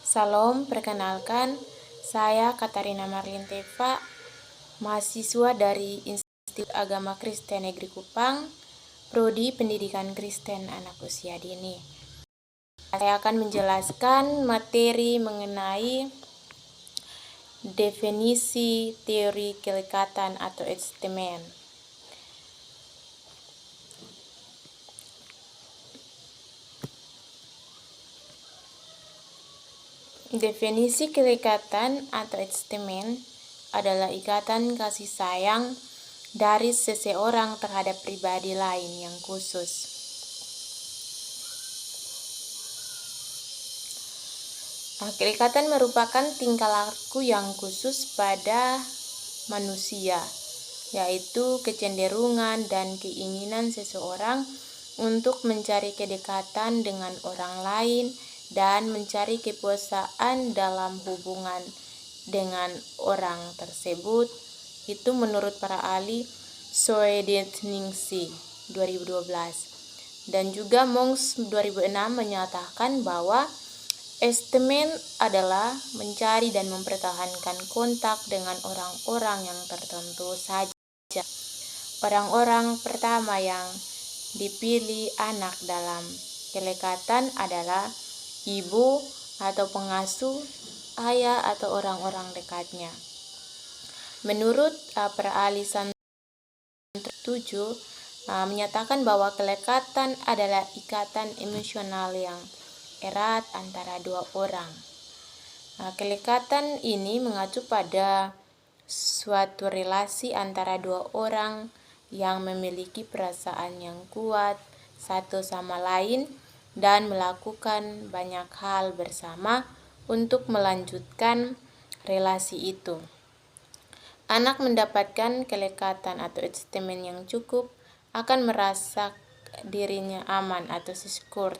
Salam, perkenalkan, saya Katarina Marlin Teva, mahasiswa dari Institut Agama Kristen Negeri Kupang, Prodi Pendidikan Kristen Anak Usia Dini. Saya akan menjelaskan materi mengenai definisi teori kelekatan atau establishment. Definisi kelekatan atau establishment adalah ikatan kasih sayang dari seseorang terhadap pribadi lain yang khusus. Kelekatan merupakan tingkah laku yang khusus pada manusia, yaitu kecenderungan dan keinginan seseorang untuk mencari kedekatan dengan orang lain dan mencari kepuasan dalam hubungan dengan orang tersebut. Itu menurut para ahli Soedeningsi 2012. Dan juga Monks 2006 menyatakan bahwa establishment adalah mencari dan mempertahankan kontak dengan orang-orang yang tertentu saja. Orang-orang pertama yang dipilih anak dalam kelekatan adalah ibu atau pengasuh, ayah atau orang-orang dekatnya. Menurut para ahli Santra 7 menyatakan bahwa kelekatan adalah ikatan emosional yang erat antara dua orang. Kelekatan ini mengacu pada suatu relasi antara dua orang yang memiliki perasaan yang kuat satu sama lain dan melakukan banyak hal bersama untuk melanjutkan relasi itu. Anak mendapatkan kelekatan atau establishment yang cukup akan merasa dirinya aman atau secure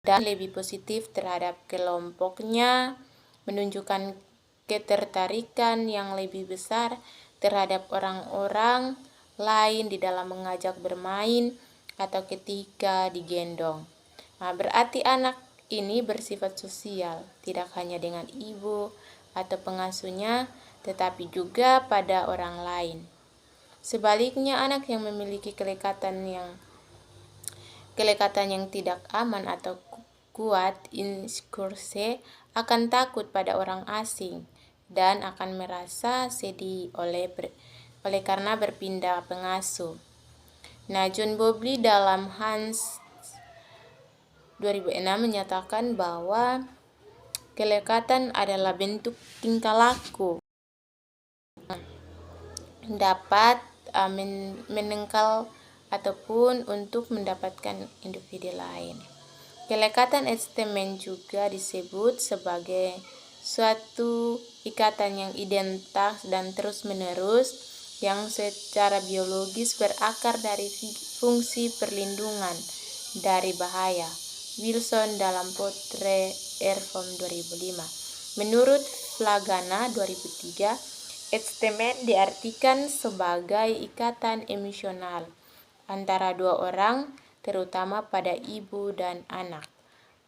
dan lebih positif terhadap kelompoknya, menunjukkan ketertarikan yang lebih besar terhadap orang-orang lain di dalam mengajak bermain atau ketika digendong. Berarti anak ini bersifat sosial, tidak hanya dengan ibu atau pengasuhnya, tetapi juga pada orang lain. Sebaliknya, anak yang memiliki kelekatan yang tidak aman atau kuat, insecure, akan takut pada orang asing dan akan merasa sedih oleh karena berpindah pengasuh. John Bowlby dalam Hans 2006 menyatakan bahwa kelekatan adalah bentuk tingkah laku dapat menengkal ataupun untuk mendapatkan individu lain. Kelekatan establishment juga disebut sebagai suatu ikatan yang identitas dan terus-menerus yang secara biologis berakar dari fungsi perlindungan dari bahaya. Wilson dalam Potret Earthworm 2005. Menurut Flagana 2003, establishment diartikan sebagai ikatan emosional antara dua orang, terutama pada ibu dan anak.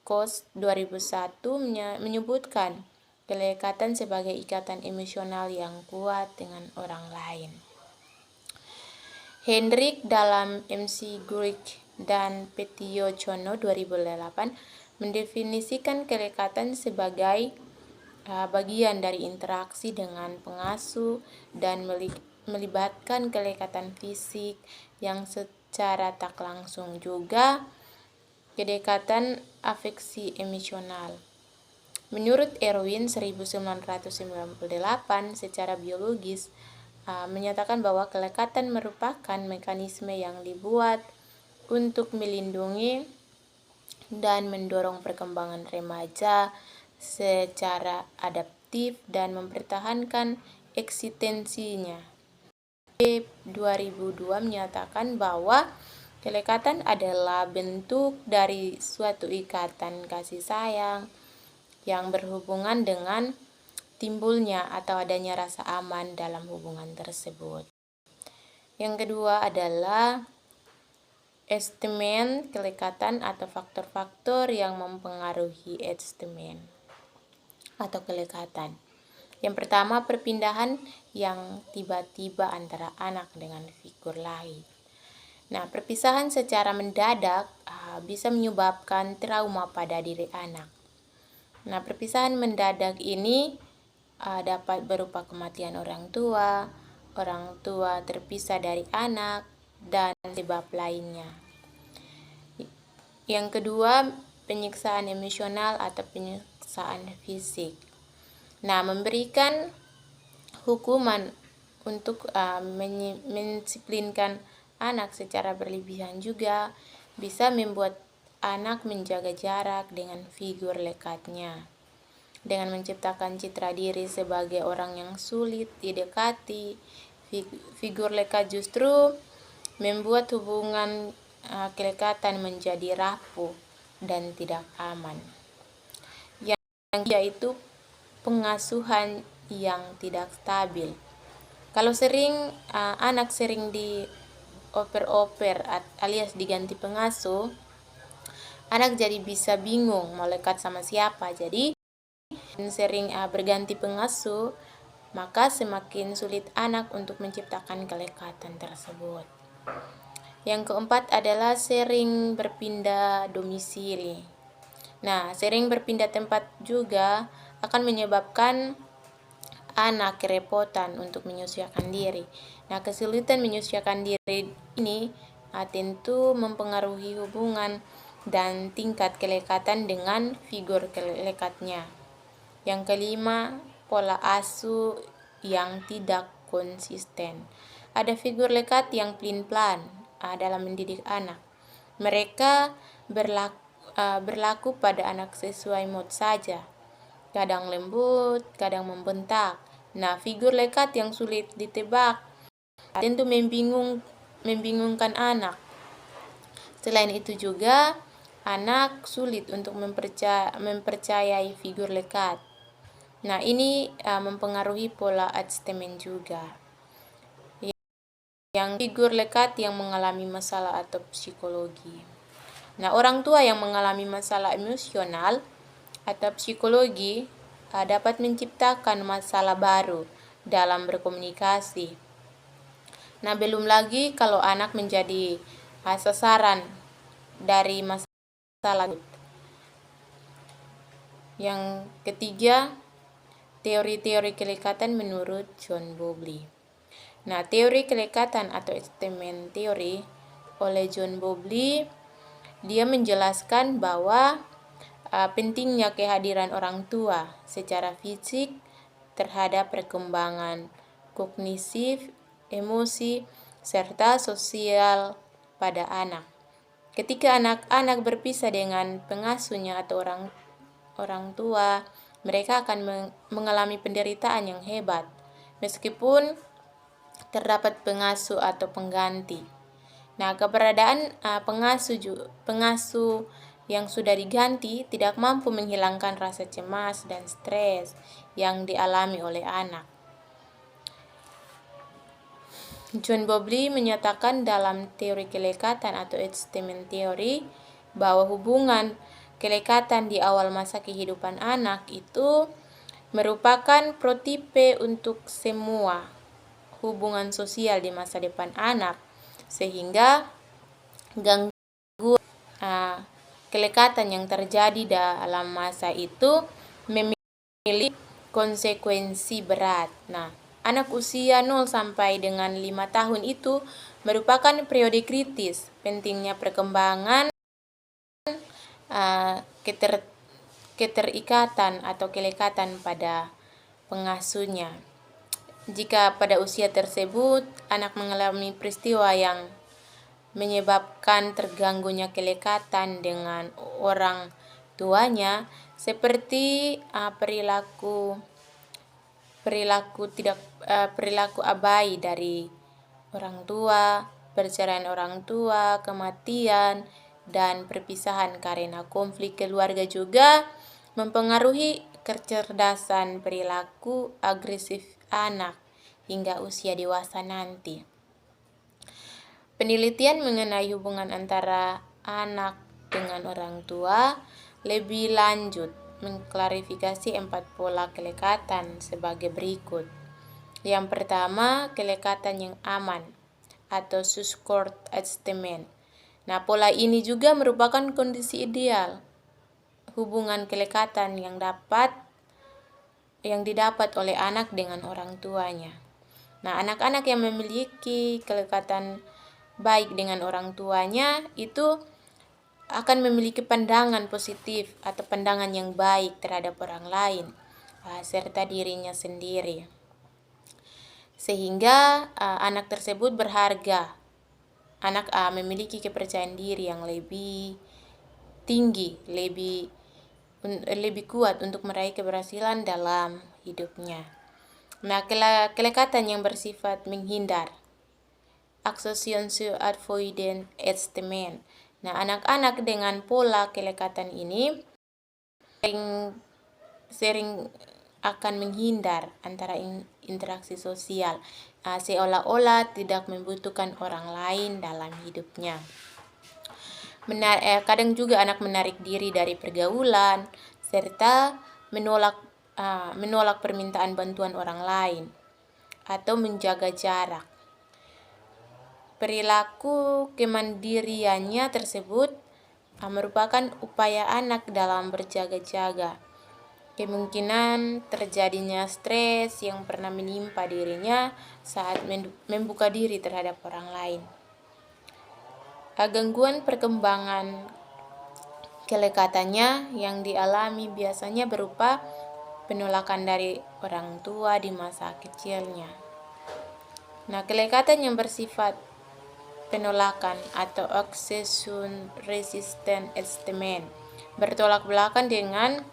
Kos 2001 menyebutkan kelekatan sebagai ikatan emosional yang kuat dengan orang lain. Hendrik dalam MC Gurik dan Petiochono 2008 mendefinisikan kelekatan sebagai bagian dari interaksi dengan pengasuh dan melibatkan kelekatan fisik yang secara tak langsung juga kedekatan afeksi emosional. Menurut Erwin 1998 secara biologis menyatakan bahwa kelekatan merupakan mekanisme yang dibuat untuk melindungi dan mendorong perkembangan remaja secara adaptif dan mempertahankan eksistensinya. 2002 menyatakan bahwa kelekatan adalah bentuk dari suatu ikatan kasih sayang yang berhubungan dengan timbulnya atau adanya rasa aman dalam hubungan tersebut. Yang kedua adalah establishment kelekatan atau faktor-faktor yang mempengaruhi establishment. atau kelekatan. Yang pertama, perpindahan yang tiba-tiba antara anak dengan figur lain. Nah, perpisahan secara mendadak bisa menyebabkan trauma pada diri anak. Nah, perpisahan mendadak ini dapat berupa kematian orang tua terpisah dari anak, dan sebab lainnya. Yang kedua, penyiksaan emosional atau penyiksaan fisik. Nah, memberikan hukuman untuk mendisiplinkan anak secara berlebihan juga bisa membuat anak menjaga jarak dengan figur lekatnya, dengan menciptakan citra diri sebagai orang yang sulit didekati. Figur lekat justru membuat hubungan kelekatan menjadi rapuh dan tidak aman. Yang yaitu pengasuhan yang tidak stabil. Kalau anak sering dioper-oper alias diganti pengasuh, anak jadi bisa bingung mau lekat sama siapa. Jadi sering berganti pengasuh, maka semakin sulit anak untuk menciptakan kelekatan tersebut. Yang keempat adalah sering berpindah domisili. Nah, sering berpindah tempat juga akan menyebabkan anak kerepotan untuk menyesuaikan diri. Nah, kesulitan menyesuaikan diri ini tentu mempengaruhi hubungan dan tingkat kelekatan dengan figur lekatnya. Yang kelima, pola asuh yang tidak konsisten. Ada figur lekat yang pelin-pelan dalam mendidik anak. Mereka berlaku pada anak sesuai mood saja. Kadang lembut, kadang membentak. Nah, figur lekat yang sulit ditebak tentu membingungkan anak. Selain itu juga, anak sulit untuk mempercayai figur lekat. Nah, ini mempengaruhi pola adjustment juga. Yang figur lekat yang mengalami masalah atau psikologi. Nah, orang tua yang mengalami masalah emosional atau psikologi dapat menciptakan masalah baru dalam berkomunikasi. Nah, belum lagi kalau anak menjadi sasaran dari masalah. Yang ketiga, teori-teori kelekatan menurut John Bowlby. Nah, teori kelekatan atau attachment theory oleh John Bowlby, dia menjelaskan bahwa pentingnya kehadiran orang tua secara fisik terhadap perkembangan kognitif, emosi, serta sosial pada anak. Ketika anak-anak berpisah dengan pengasuhnya atau orang tua, mereka akan mengalami penderitaan yang hebat, meskipun terdapat pengasuh atau pengganti. Nah, keberadaan pengasuh yang sudah diganti tidak mampu menghilangkan rasa cemas dan stres yang dialami oleh anak. John Bowlby menyatakan dalam teori kelekatan atau attachment theory bahwa hubungan kelekatan di awal masa kehidupan anak itu merupakan prototipe untuk semua hubungan sosial di masa depan anak, sehingga gangguan kelekatan yang terjadi dalam masa itu memiliki konsekuensi berat. Nah, anak usia 0 sampai dengan 5 tahun itu merupakan periode kritis pentingnya perkembangan keterikatan atau kelekatan pada pengasuhnya. Jika pada usia tersebut anak mengalami peristiwa yang menyebabkan terganggunya kelekatan dengan orang tuanya, seperti perilaku abai dari orang tua, perceraian orang tua, kematian, dan perpisahan karena konflik keluarga juga mempengaruhi kecerdasan perilaku agresif anak hingga usia dewasa nanti. Penelitian mengenai hubungan antara anak dengan orang tua lebih lanjut mengklarifikasi 4 pola kelekatan sebagai berikut. Yang pertama, kelekatan yang aman atau support adjustment. Nah, pola ini juga merupakan kondisi ideal hubungan kelekatan yang didapat oleh anak dengan orang tuanya. Nah, anak-anak yang memiliki kelekatan baik dengan orang tuanya itu akan memiliki pandangan positif atau pandangan yang baik terhadap orang lain serta dirinya sendiri. Sehingga anak tersebut berharga. Anak memiliki kepercayaan diri yang lebih tinggi, lebih kuat untuk meraih keberhasilan dalam hidupnya. Nah, kelekatan yang bersifat menghindar, association avoidance adjustment. Nah, anak-anak dengan pola kelekatan ini sering akan menghindar antara interaksi sosial, seolah-olah tidak membutuhkan orang lain dalam hidupnya. Kadang juga anak menarik diri dari pergaulan serta menolak permintaan bantuan orang lain atau menjaga jarak. Perilaku kemandiriannya tersebut merupakan upaya anak dalam berjaga-jaga. Kemungkinan terjadinya stres yang pernah menimpa dirinya saat membuka diri terhadap orang lain. Gangguan perkembangan kelekatannya yang dialami biasanya berupa penolakan dari orang tua di masa kecilnya. Nah, kelekatan yang bersifat penolakan atau accession resistant adjustment bertolak belakang dengan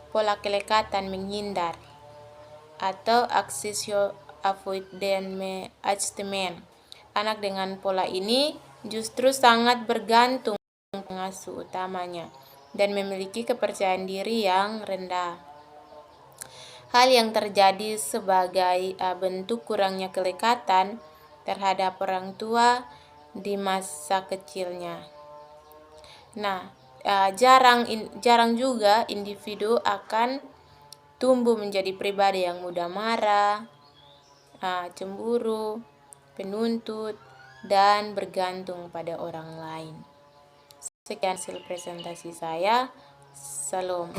pola kelekatan menghindar atau accession avoidance adjustment. Anak dengan pola ini justru sangat bergantung pengasuh utamanya dan memiliki kepercayaan diri yang rendah. Hal yang terjadi sebagai bentuk kurangnya kelekatan terhadap orang tua di masa kecilnya. Nah, jarang juga individu akan tumbuh menjadi pribadi yang mudah marah, cemburu, penuntut, dan bergantung pada orang lain. Sekian hasil presentasi saya. Salam.